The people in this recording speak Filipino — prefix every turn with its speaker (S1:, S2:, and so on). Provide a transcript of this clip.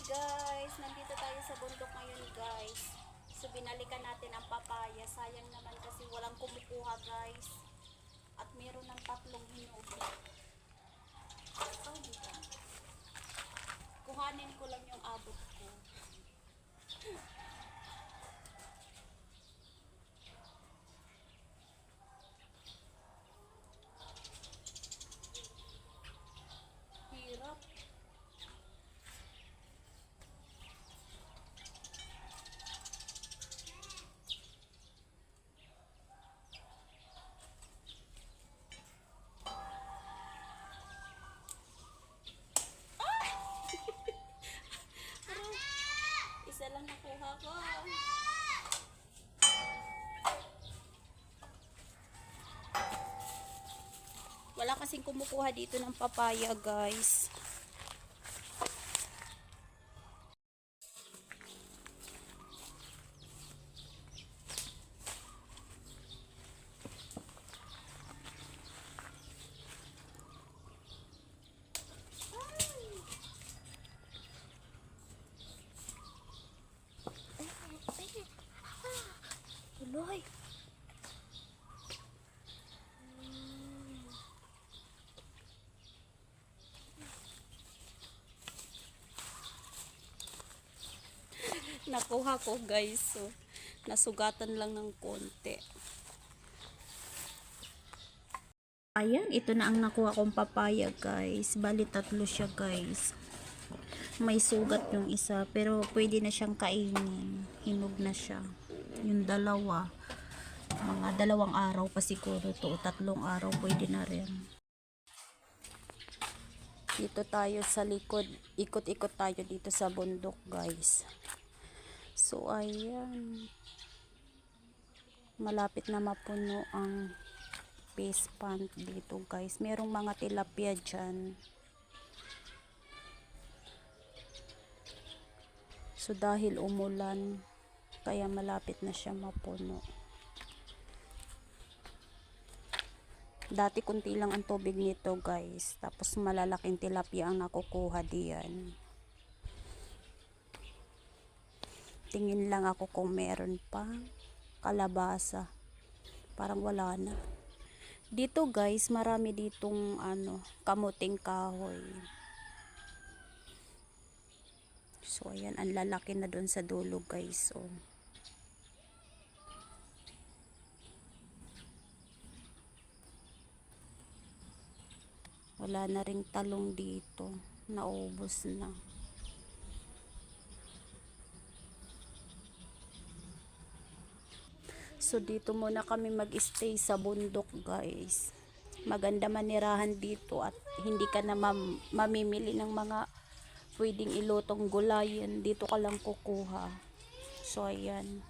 S1: Guys, nandito tayo sa bundok ngayon guys. So binalikan natin ang papaya. Sayang naman kasi walang kumukuha guys. At meron ng 3 hinog. Oh, dito. Kuhanin ko lang yung abot ko. Hirap. Isa lang nakuha ko. Wala kasing kumukuha dito ng papaya guys. Tuloy. Nakuha ko guys. So, nasugatan lang ng konti. Ayan, ito na ang nakuha kong papaya guys. Bali 3 siya guys. May sugat yung isa pero pwede na siyang kainin. Hinog na siya. Yung dalawa, mga 2 araw pa siguro to, 3 araw pwede na rin. Dito tayo sa likod, ikot-ikot tayo dito sa bundok guys. So ayan, malapit na mapuno ang fish pond dito guys. Merong mga tilapia dyan. So dahil umulan, kaya malapit na siya mapuno. Dati kunti lang ang tubig nito guys. Tapos malalaking tilapia ang nakukuha diyan. Tingin lang ako kung meron pa kalabasa. Parang wala na. Dito guys, marami ditong kamuting kahoy. So ayan, ang lalaki na doon sa dulo guys. So wala na ring talong dito, naubos na. So dito muna kami mag-stay sa bundok guys. Maganda manirahan dito at hindi ka na mamimili ng mga pwedeng ilutong gulayan. Dito ka lang kukuha. So ayan.